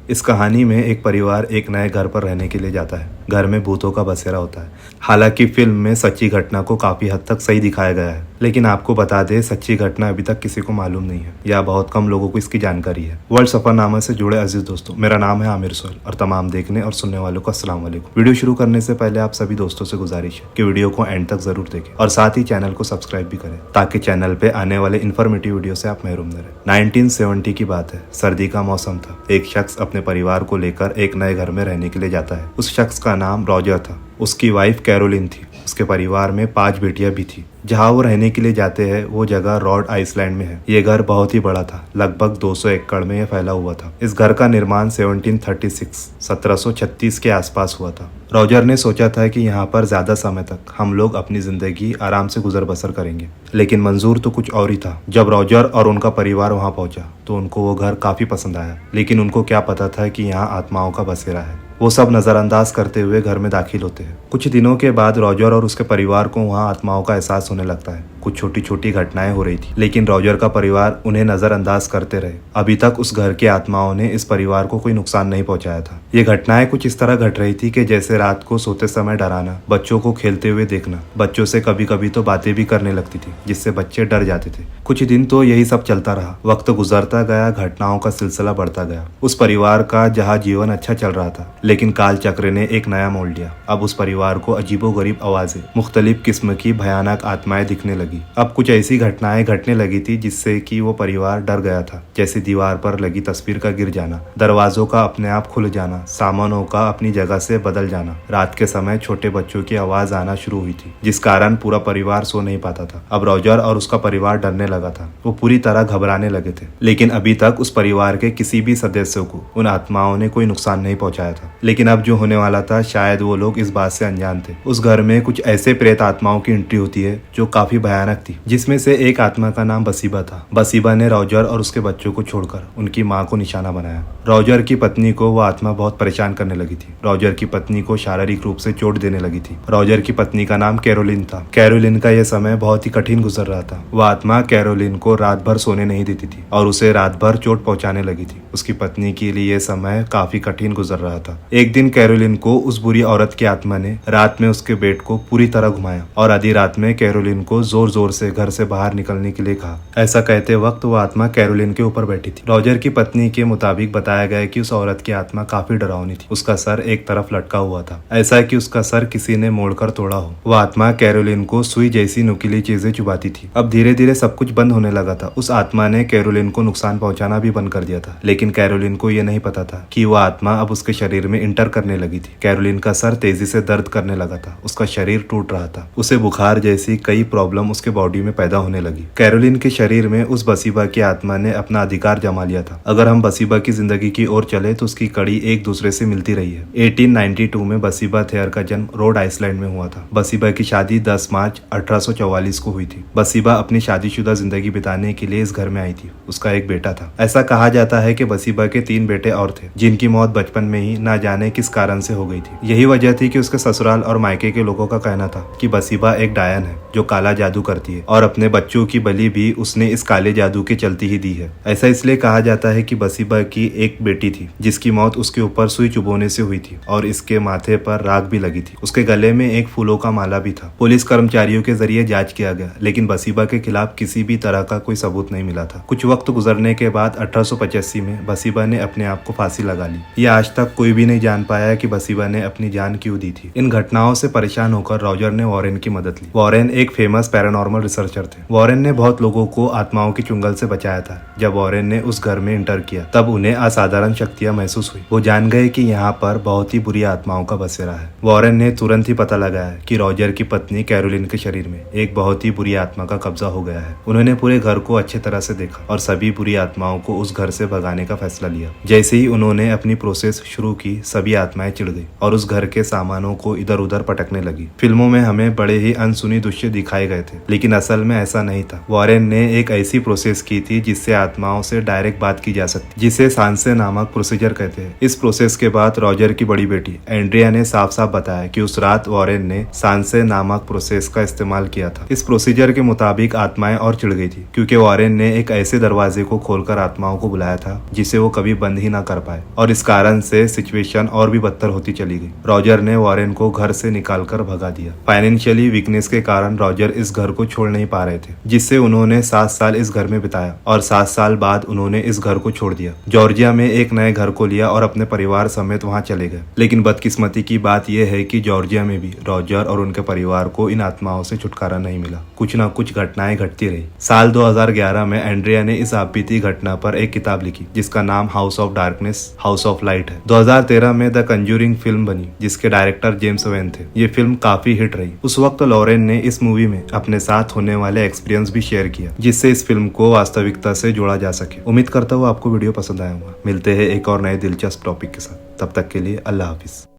इस कहानी में एक परिवार एक नए घर पर रहने के लिए जाता है। घर में भूतों का बसेरा होता है। हालांकि फिल्म में सच्ची घटना को काफी हद तक सही दिखाया गया है, लेकिन आपको बता दें सच्ची घटना अभी तक किसी को मालूम नहीं है या बहुत कम लोगों को इसकी जानकारी है। वर्ल्ड सफरनामा से जुड़े अजीज दोस्तों, मेरा नाम है आमिर सोहेल और तमाम देखने और सुनने वालों को अस्सलाम वालेकुम। वीडियो शुरू करने से पहले आप सभी दोस्तों से गुजारिश है कि वीडियो को एंड तक जरूर देखें और साथ ही चैनल को सब्सक्राइब भी करें ताकि चैनल पे आने वाले इन्फॉर्मेटिव वीडियो से आप महरूम न रहे। 1970 की बात है। सर्दी का मौसम था। एक शख्स अपने परिवार को लेकर एक नए घर में रहने के लिए जाता है। उस शख्स का नाम रॉजर था। उसकी वाइफ कैरोलिन थी। उसके परिवार में 5 बेटियां भी थी। जहाँ वो रहने के लिए जाते हैं वो जगह रॉड आइसलैंड में है। ये घर बहुत ही बड़ा था। लगभग 200 एकड़ में यह फैला हुआ था। इस घर का निर्माण 1736 के आसपास हुआ था। रॉजर ने सोचा था कि यहाँ पर ज्यादा समय तक हम लोग अपनी जिंदगी आराम से गुजर बसर करेंगे, लेकिन मंजूर तो कुछ और ही था। जब रॉजर और उनका परिवार वहाँ पहुंचा तो उनको वो घर काफी पसंद आया, लेकिन उनको क्या पता था कि यहाँ आत्माओं का बसेरा है। वो सब नजरअंदाज करते हुए घर में दाखिल होते हैं। कुछ दिनों के बाद रॉजर और उसके परिवार को वहाँ आत्माओं का एहसास होने लगता है। कुछ छोटी छोटी घटनाएं हो रही थी, लेकिन रॉजर का परिवार उन्हें नजरअंदाज करते रहे। अभी तक उस घर के आत्माओं ने इस परिवार को कोई नुकसान नहीं पहुंचाया था। ये घटनाएं कुछ इस तरह घट रही थी कि जैसे रात को सोते समय डराना, बच्चों को खेलते हुए देखना, बच्चों से कभी कभी तो बातें भी करने लगती थी जिससे बच्चे डर जाते थे। कुछ दिन तो यही सब चलता रहा। वक्त गुजरता गया, घटनाओं का सिलसिला बढ़ता गया। उस परिवार का जहाँ जीवन अच्छा चल रहा था, लेकिन काल चक्र ने एक नया मोड़ लिया। अब उस परिवार को अजीबोगरीब आवाजें, मुख्तलिफ किस्म की भयानक आत्माएं दिखने लगी। अब कुछ ऐसी घटनाएं घटने लगी थी जिससे कि वो परिवार डर गया था। जैसे दीवार पर लगी तस्वीर का गिर जाना, दरवाजों का अपने आप खुल जाना, सामानों का अपनी जगह से बदल जाना। रात के समय छोटे बच्चों की आवाज आना शुरू हुई थी, जिस कारण पूरा परिवार सो नहीं पाता था। अब रॉजर और उसका परिवार डरने लगा था। वो पूरी तरह घबराने लगे थे, लेकिन अभी तक उस परिवार के किसी भी सदस्य को उन आत्माओं ने कोई नुकसान नहीं पहुंचाया था। लेकिन अब जो होने वाला था, शायद वो लोग इस बात से अनजान थे। उस घर में कुछ ऐसे प्रेत आत्माओं की एंट्री होती है जो काफी भयानक थी, जिसमें से एक आत्मा का नाम बसीबा था। बसीबा ने रॉजर और उसके बच्चों को छोड़कर उनकी माँ को निशाना बनाया। रॉजर की पत्नी को वो आत्मा बहुत परेशान करने लगी थी। रॉजर की पत्नी को शारीरिक रूप से चोट देने लगी थी। रॉजर की पत्नी का नाम कैरोलिन था। कैरोलिन का यह समय बहुत ही कठिन गुजर रहा था। वह आत्मा कैरोलिन को रात भर सोने नहीं देती थी और उसे रात भर चोट पहुंचाने लगी थी। उसकी पत्नी के लिए यह समय काफी कठिन गुजर रहा था। एक दिन कैरोलिन को उस बुरी औरत की आत्मा ने रात में उसके बेड को पूरी तरह घुमाया और आधी रात में कैरोलिन को जोर जोर से घर से बाहर निकलने के लिए कहा। ऐसा कहते वक्त वो आत्मा कैरोलिन के ऊपर बैठी थी। रॉजर की पत्नी के मुताबिक बताया गया कि उस औरत की आत्मा काफी डरावनी थी। उसका सर एक तरफ लटका हुआ था, ऐसा कि उसका सर किसी ने मोड़कर तोड़ा हो। वह आत्मा कैरोलिन को सुई जैसी नुकीली चीजें चुबाती थी। अब धीरे धीरे सब कुछ बंद होने लगा था। उस आत्मा ने कैरोलिन को नुकसान पहुंचाना भी बंद कर दिया था, लेकिन कैरोलिन को यह नहीं पता था कि वह आत्मा अब उसके शरीर में इंटर करने लगी थी। कैरोलिन का सर तेजी से दर्द करने लगा था। उसका शरीर टूट रहा था। उसे बुखार जैसी कई प्रॉब्लम उसके बॉडी में पैदा होने लगी। कैरोलिन के शरीर में उस बसीबा की आत्मा ने अपना अधिकार जमा लिया था। अगर हम बसीबा की जिंदगी की ओर चले तो उसकी कड़ी एक दूसरे से मिलती रही है। 1892 में बसीबा थेयर का जन्म रोड आइसलैंड में हुआ था। बसीबा की शादी 10 मार्च 1844 को हुई थी। बसीबा अपनी शादीशुदा जिंदगी बिताने के लिए इस घर में आई थी। उसका एक बेटा था। ऐसा कहा जाता है कि बसीबा के 3 बेटे और थे, जिनकी मौत बचपन में ही ना जाने किस कारण से हो गई थी। यही वजह थी कि उसके ससुराल और मायके के लोगों का कहना था कि बसीबा एक डायन है जो काला जादू करती है और अपने बच्चों की बलि भी उसने इस काले जादू के चलती ही दी है। ऐसा इसलिए कहा जाता है कि बसीबा की एक बेटी थी जिसकी मौत उसके ऊपर सुई चुभोने से हुई थी और इसके माथे पर राख भी लगी थी। उसके गले में एक फूलों का माला भी था। पुलिस कर्मचारियों के जरिए जांच किया गया, लेकिन बसीबा के खिलाफ किसी भी तरह का कोई सबूत नहीं मिला था। कुछ वक्त गुजरने के बाद 1885 में बसीबा ने अपने आप को फांसी लगा ली। ये आज तक कोई भी नहीं जान पाया कि बसीबा ने अपनी जान क्यों दी थी। इन घटनाओं से परेशान होकर रॉजर ने वॉरेन की मदद ली। वॉरेन एक फेमस पैरानॉर्मल रिसर्चर थे। वॉरेन ने बहुत लोगों को आत्माओं के चुंगल से बचाया था। जब वॉरेन ने उस घर में इंटर किया तब उन्हें असाधारण शक्तियां महसूस हुई। वो जान गए कि यहाँ पर बहुत ही बुरी आत्माओं का बसेरा है। वॉरेन ने तुरंत ही पता लगाया कि रॉजर की पत्नी कैरोलिन के शरीर में एक बहुत ही बुरी आत्मा का कब्जा हो गया है। उन्होंने पूरे घर को अच्छी तरह से देखा और सभी बुरी आत्माओं को उस घर से भगाने का फैसला लिया। जैसे ही उन्होंने अपनी प्रोसेस शुरू की, सभी आत्माएं चिढ़ गई और उस घर के सामानों को इधर उधर पटकने लगी। फिल्मों में हमें बड़े ही अनसुनी दृश्य दिखाए गए थे। लेकिन असल में ऐसा नहीं था। वॉरेन ने एक ऐसी प्रोसेस की थी जिससे आत्माओं से डायरेक्ट बात की जा सकती, जिसे सांसे नामक प्रोसीजर कहते हैं। इस प्रोसेस के बाद रॉजर की बड़ी बेटी एंड्रिया ने साफ साफ बताया कि उस रात वॉरेन ने सांसे नामक प्रोसेस का इस्तेमाल किया था। इस प्रोसीजर के मुताबिक आत्माएं और चिढ़ गई थी, क्योंकि वॉरेन ने एक ऐसे दरवाजे को खोलकर आत्माओं को बुलाया था जिसे वो कभी बंद ही ना कर पाए, और इस कारण से सिचुएशन और भी बदतर होती चली गई। रॉजर ने वॉरेन को घर से निकालकर भगा दिया। फाइनेंशियली वीकनेस के कारण रॉजर इस घर को छोड़ नहीं पा रहे थे, जिससे उन्होंने 7 साल इस घर में बिताया और 7 साल बाद उन्होंने इस घर को छोड़ दिया। जॉर्जिया में एक नए घर को लिया और अपने परिवार समेत वहां चले गए। लेकिन बदकिस्मती की बात यह है कि जॉर्जिया में भी रॉजर और उनके परिवार को इन आत्माओं से छुटकारा नहीं मिला। कुछ न कुछ घटनाएं घटती रही। साल 2011 में एंड्रिया ने इस आपबीती घटना पर एक किताब लिखी जिसका नाम house of darkness house of light है। 2013 में द कंज्यूरिंग फिल्म बनी जिसके डायरेक्टर जेम्स वैन थे। ये फिल्म काफी हिट रही। उस वक्त लॉरेन ने इस मूवी में अपने साथ होने वाले एक्सपीरियंस भी शेयर किया, जिससे इस फिल्म को वास्तविकता से जोड़ा जा सके। उम्मीद करता हूँ आपको वीडियो पसंद आया होगा। मिलते हैं एक और नए दिलचस्प टॉपिक के साथ। तब तक के लिए अल्लाह हाफिज।